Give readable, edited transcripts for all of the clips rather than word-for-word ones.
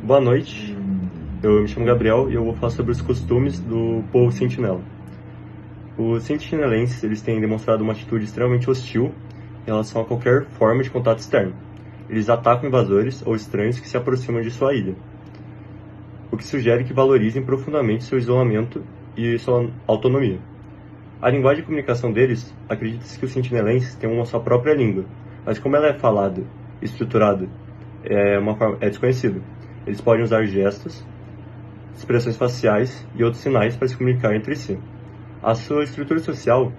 Boa noite, eu me chamo Gabriel e eu vou falar sobre os costumes do povo sentinela. Os sentinelenses eles têm demonstrado uma atitude extremamente hostil em relação a qualquer forma de contato externo. Eles atacam invasores ou estranhos que se aproximam de sua ilha, o que sugere que valorizem profundamente seu isolamento e sua autonomia. A linguagem de comunicação deles, acredita-se que os sentinelenses têm uma sua própria língua, mas como ela é falada e estruturada, é desconhecido. Eles podem usar gestos, expressões faciais e outros sinais para se comunicar entre si. A sua estrutura social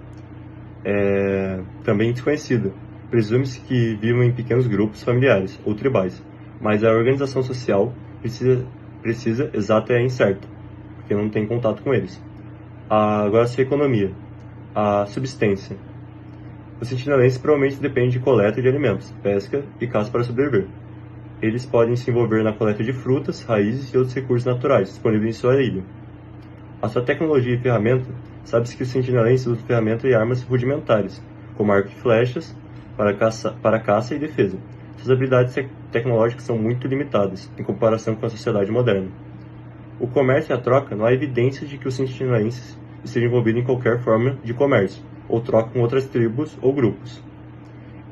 é também desconhecida. Presume-se que vivam em pequenos grupos familiares ou tribais, mas a organização social precisa exata é incerta, porque não tem contato com eles. Agora, a sua economia, a subsistência. Os sentinelenses provavelmente dependem de coleta de alimentos, pesca e caça para sobreviver. Eles podem se envolver na coleta de frutas, raízes e outros recursos naturais disponíveis em sua ilha. A sua tecnologia e ferramenta, sabe-se que os sentinelenses usam ferramentas e armas rudimentares, como arco e flechas, para caça e defesa. Suas habilidades tecnológicas são muito limitadas, em comparação com a sociedade moderna. O comércio e a troca, não há evidências de que os sentinelenses estejam envolvidos em qualquer forma de comércio, ou troca com outras tribos ou grupos.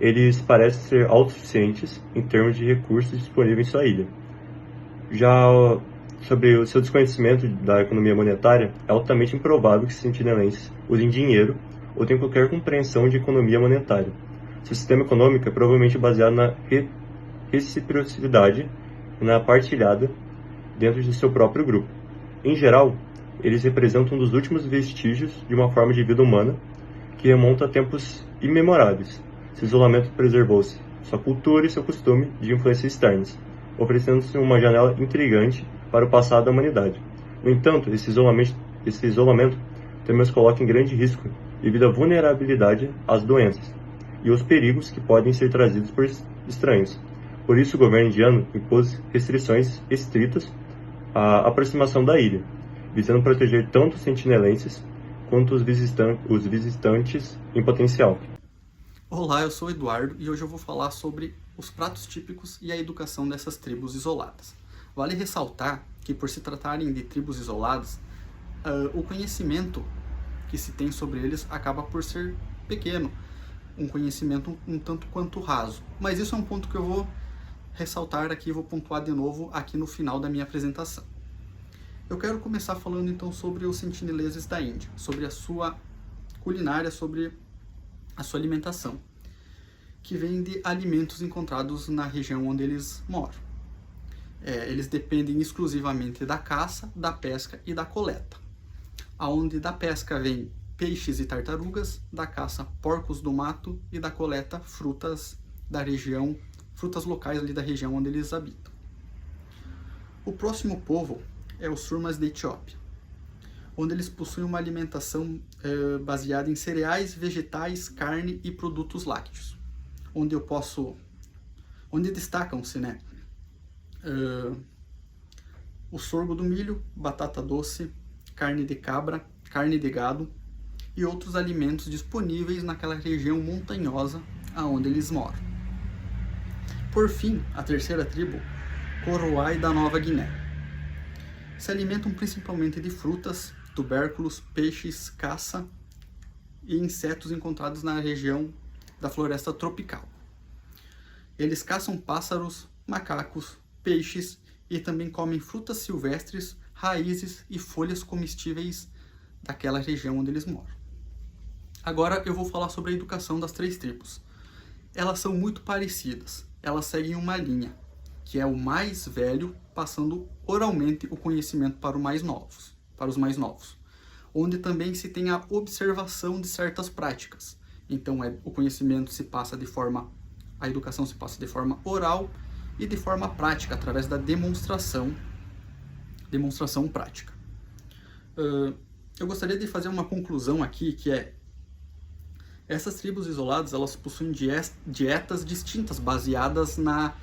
Eles parecem ser autossuficientes em termos de recursos disponíveis em sua ilha. Já sobre o seu desconhecimento da economia monetária, é altamente improvável que os sentinelenses usem dinheiro ou tenham qualquer compreensão de economia monetária. Seu sistema econômico é provavelmente baseado na reciprocidade e na partilhada dentro de seu próprio grupo. Em geral, eles representam um dos últimos vestígios de uma forma de vida humana que remonta a tempos imemoráveis. Seu isolamento preservou-se sua cultura e seu costume de influências externas, oferecendo-se uma janela intrigante para o passado da humanidade. No entanto, esse isolamento também os coloca em grande risco devido à vulnerabilidade às doenças e aos perigos que podem ser trazidos por estranhos. Por isso, o governo indiano impôs restrições estritas à aproximação da ilha, visando proteger tanto os sentinelenses quanto os visitantes em potencial. Olá, eu sou o Eduardo e hoje eu vou falar sobre os pratos típicos e a educação dessas tribos isoladas. Vale ressaltar que, por se tratarem de tribos isoladas, o conhecimento que se tem sobre eles acaba por ser pequeno, um conhecimento um tanto quanto raso. Mas isso é um ponto que eu vou ressaltar aqui, vou pontuar de novo aqui no final da minha apresentação. Eu quero começar falando então sobre os sentineleses da Índia, sobre a sua culinária, sobre a sua alimentação, que vem de alimentos encontrados na região onde eles moram. Eles dependem exclusivamente da caça, da pesca e da coleta. Aonde da pesca vem peixes e tartarugas, da caça porcos do mato e da coleta frutas da região, frutas locais ali da região onde eles habitam. O próximo povo é os Surmas da Etiópia, onde eles possuem uma alimentação baseada em cereais, vegetais, carne e produtos lácteos, onde destacam-se, o sorgo do milho, batata doce, carne de cabra, carne de gado e outros alimentos disponíveis naquela região montanhosa aonde eles moram. Por fim, a terceira tribo, Coroai da Nova Guiné. Se alimentam principalmente de frutas, tubérculos, peixes, caça e insetos encontrados na região da floresta tropical. Eles caçam pássaros, macacos, peixes e também comem frutas silvestres, raízes e folhas comestíveis daquela região onde eles moram. Agora eu vou falar sobre a educação das três tribos. Elas são muito parecidas, elas seguem uma linha, que é o mais velho passando oralmente o conhecimento para os mais novos, onde também se tem a observação de certas práticas. Então o conhecimento a educação se passa de forma oral e de forma prática, através da demonstração prática. Eu gostaria de fazer uma conclusão aqui, que é: essas tribos isoladas, elas possuem dietas distintas, baseadas na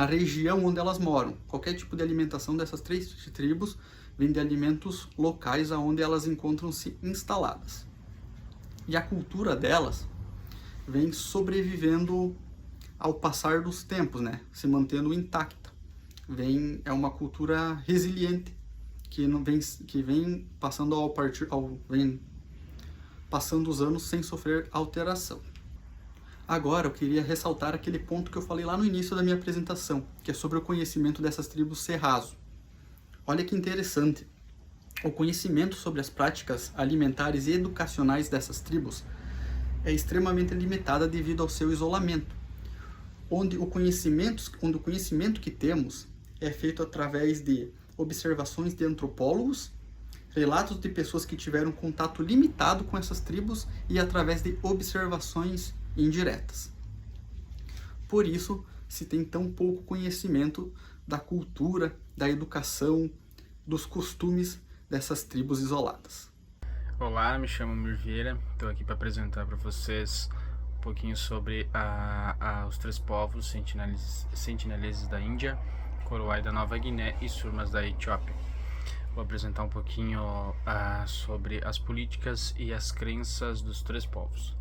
região onde elas moram. Qualquer tipo de alimentação dessas três tribos vem de alimentos locais aonde elas encontram-se instaladas. E a cultura delas vem sobrevivendo ao passar dos tempos, se mantendo intacta. é uma cultura resiliente que não vem que vem passando vem passando os anos sem sofrer alteração. Agora eu queria ressaltar aquele ponto que eu falei lá no início da minha apresentação, que é sobre o conhecimento dessas tribos ser raso. Olha que interessante. O conhecimento sobre as práticas alimentares e educacionais dessas tribos é extremamente limitada devido ao seu isolamento, onde o conhecimento que temos é feito através de observações de antropólogos, relatos de pessoas que tiveram contato limitado com essas tribos e através de observações indiretas. Por isso, se tem tão pouco conhecimento da cultura, da educação, dos costumes dessas tribos isoladas. Olá, me chamo Mir Vieira, estou aqui para apresentar para vocês um pouquinho sobre os três povos sentineleses da Índia, Koroai da Nova Guiné e Surmas da Etiópia. Vou apresentar um pouquinho sobre as políticas e as crenças dos três povos.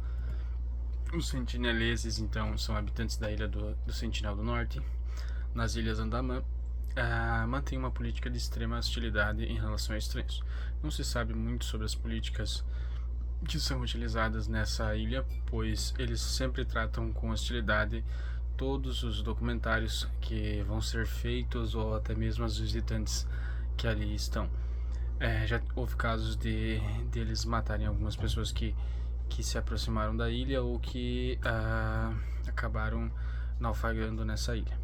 Os sentineleses, então, são habitantes da ilha do Sentinel do Norte, nas Ilhas Andamã. Mantém uma política de extrema hostilidade em relação a estranhos. Não se sabe muito sobre as políticas que são utilizadas nessa ilha, pois eles sempre tratam com hostilidade todos os documentários que vão ser feitos ou até mesmo os visitantes que ali estão. Já houve casos de eles matarem algumas pessoas que se aproximaram da ilha ou que acabaram naufragando nessa ilha.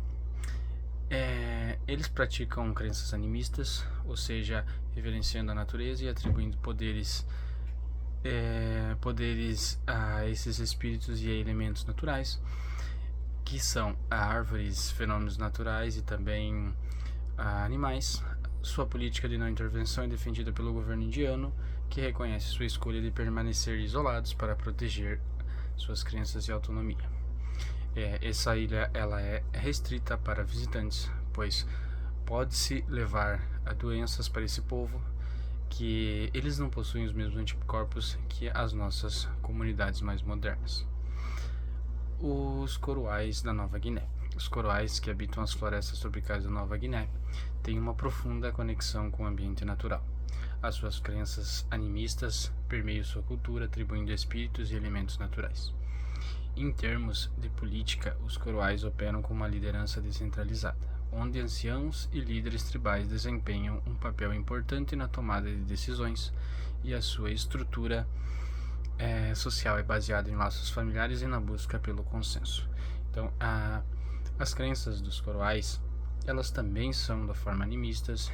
Eles praticam crenças animistas, ou seja, reverenciando a natureza e atribuindo poderes a esses espíritos e a elementos naturais, que são árvores, fenômenos naturais e também animais. Sua política de não intervenção é defendida pelo governo indiano, que reconhece sua escolha de permanecer isolados para proteger suas crenças e autonomia. Essa ilha ela é restrita para visitantes, pois pode-se levar a doenças para esse povo, que eles não possuem os mesmos anticorpos que as nossas comunidades mais modernas. Os Koroais da Nova Guiné. Os Koroais que habitam as florestas tropicais da Nova Guiné têm uma profunda conexão com o ambiente natural. As suas crenças animistas permeiam sua cultura, atribuindo espíritos e elementos naturais. Em termos de política, os Koroais operam com uma liderança descentralizada, onde anciãos e líderes tribais desempenham um papel importante na tomada de decisões, e a sua estrutura social é baseada em laços familiares e na busca pelo consenso. Então, as crenças dos Koroais, elas também são da forma animistas,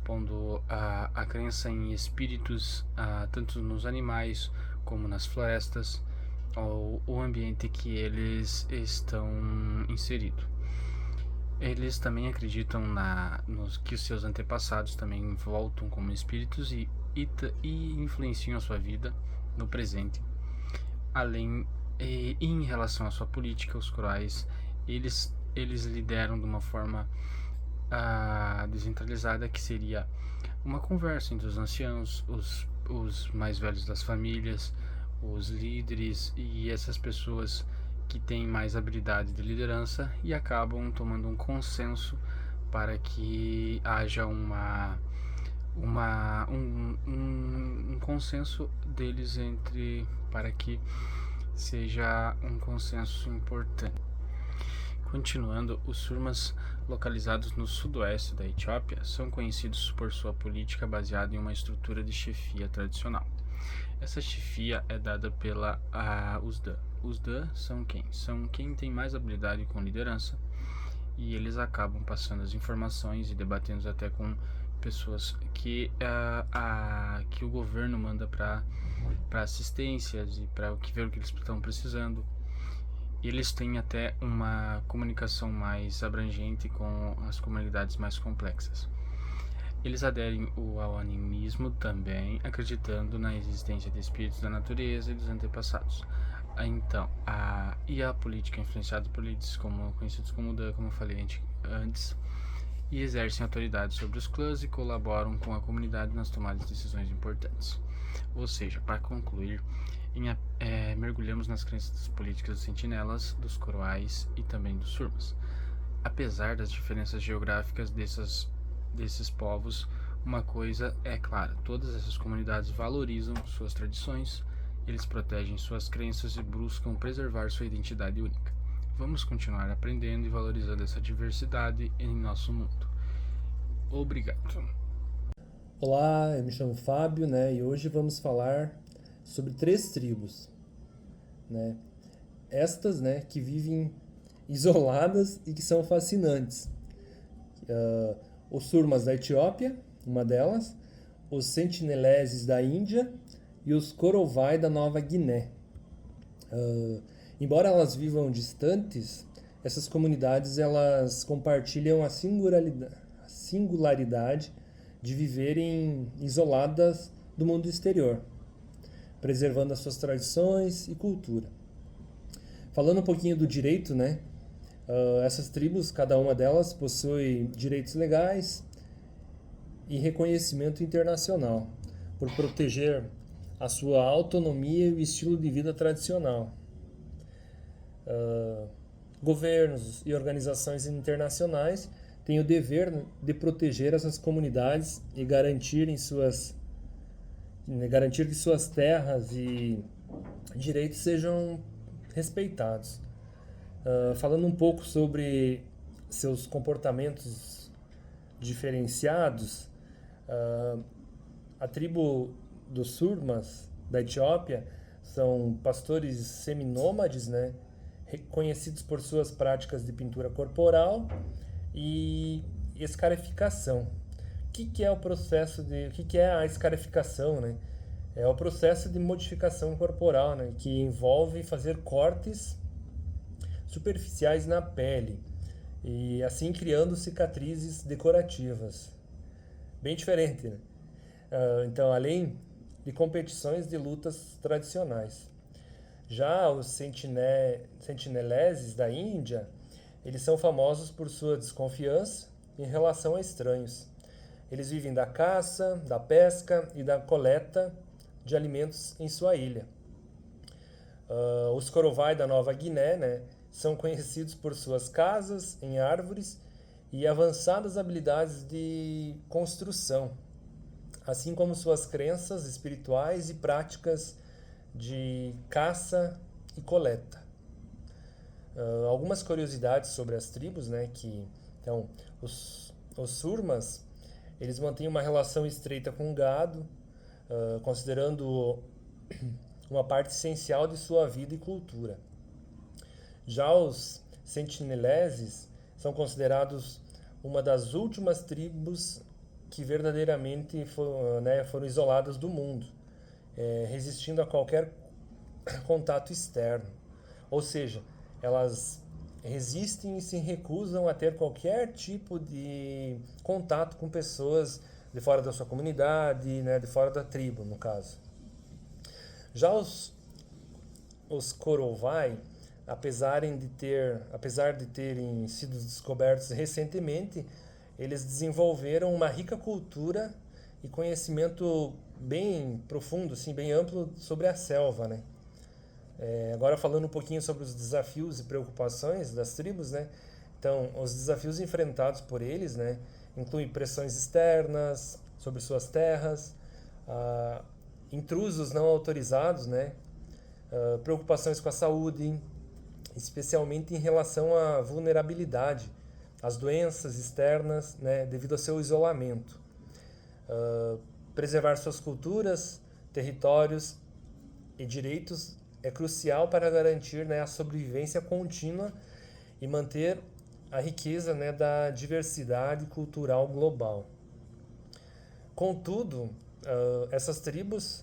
pondo a crença em espíritos tanto nos animais como nas florestas, ou o ambiente que eles estão inseridos. Eles também acreditam que os seus antepassados também voltam como espíritos e influenciam a sua vida no presente. E em relação à sua política, os Koroais, eles lideram de uma forma descentralizada, que seria uma conversa entre os anciãos, os mais velhos das famílias, os líderes e essas pessoas que têm mais habilidade de liderança, e acabam tomando um consenso para que haja um consenso deles para que seja um consenso importante. Continuando, os Surmas, localizados no sudoeste da Etiópia, são conhecidos por sua política baseada em uma estrutura de chefia tradicional. Essa chefia é dada pela Usda. Usda são quem? São quem tem mais habilidade com liderança, e eles acabam passando as informações e debatendo até com pessoas que o governo manda para assistências e para ver o que eles estão precisando. Eles têm até uma comunicação mais abrangente com as comunidades mais complexas. Eles aderem ao animismo também, acreditando na existência de espíritos da natureza e dos antepassados. Então, a política é influenciada por líderes conhecidos como Dan, como eu falei antes, e exercem autoridade sobre os clãs e colaboram com a comunidade nas tomadas de decisões importantes. Ou seja, para concluir, mergulhamos nas crenças políticas dos sentinelas, dos Koroais e também dos Surmas. apesar das diferenças geográficas desses povos, uma coisa é clara: todas essas comunidades valorizam suas tradições, eles protegem suas crenças e buscam preservar sua identidade única. Vamos continuar aprendendo e valorizando essa diversidade em nosso mundo. Obrigado. Olá, eu me chamo Fábio, né? E hoje vamos falar sobre 3 tribos, né? Estas, né, que vivem isoladas e que são fascinantes. Os Surmas da Etiópia, uma delas, os Sentineleses da Índia e os Korovai da Nova Guiné. Embora elas vivam distantes, essas comunidades elas compartilham a singularidade de viverem isoladas do mundo exterior, preservando as suas tradições e cultura. Falando um pouquinho do direito, né? Essas tribos, cada uma delas possui direitos legais e reconhecimento internacional por proteger a sua autonomia e o estilo de vida tradicional. Governos e organizações internacionais têm o dever de proteger essas comunidades e garantir que suas terras e direitos sejam respeitados. Falando um pouco sobre seus comportamentos diferenciados, a tribo dos Surmas da Etiópia são pastores seminômades, né, reconhecidos por suas práticas de pintura corporal e escarificação. O que é a escarificação, né? É o processo de modificação corporal, né, que envolve fazer cortes superficiais na pele e assim criando cicatrizes decorativas. Bem diferente, né? Então, além de competições de lutas tradicionais. Já os sentineleses da Índia, eles são famosos por sua desconfiança em relação a estranhos. Eles vivem da caça, da pesca e da coleta de alimentos em sua ilha. Os Korovai da Nova Guiné, né, são conhecidos por suas casas em árvores e avançadas habilidades de construção, assim como suas crenças espirituais e práticas de caça e coleta. Algumas curiosidades sobre as tribos, né, então, os Surmas, eles mantêm uma relação estreita com o gado, considerando uma parte essencial de sua vida e cultura. Já os Sentineleses são considerados uma das últimas tribos que verdadeiramente foram isoladas do mundo, resistindo a qualquer contato externo. Ou seja, elas resistem e se recusam a ter qualquer tipo de contato com pessoas de fora da sua comunidade, né, de fora da tribo, no caso. Já os Korovai, apesar de terem sido descobertos recentemente, eles desenvolveram uma rica cultura e conhecimento bem profundo, assim, bem amplo sobre a selva, né? Agora falando um pouquinho sobre os desafios e preocupações das tribos, né? Então, os desafios enfrentados por eles, né, incluem pressões externas sobre suas terras, intrusos não autorizados, né, preocupações com a saúde, especialmente em relação à vulnerabilidade, às doenças externas, né, devido ao seu isolamento. Preservar suas culturas, territórios e direitos é crucial para garantir, né, a sobrevivência contínua e manter a riqueza, né, da diversidade cultural global. Contudo, essas tribos,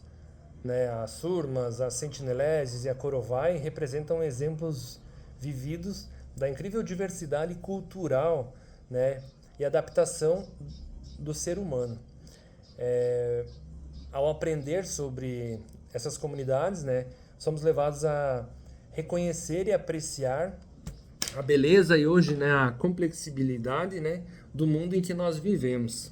né, as Surmas, as Sentineleses e a Korovai, representam exemplos vividos da incrível diversidade cultural, né, e adaptação do ser humano. Ao aprender sobre essas comunidades, né, somos levados a reconhecer e apreciar a beleza e hoje, né, a complexibilidade, né, do mundo em que nós vivemos.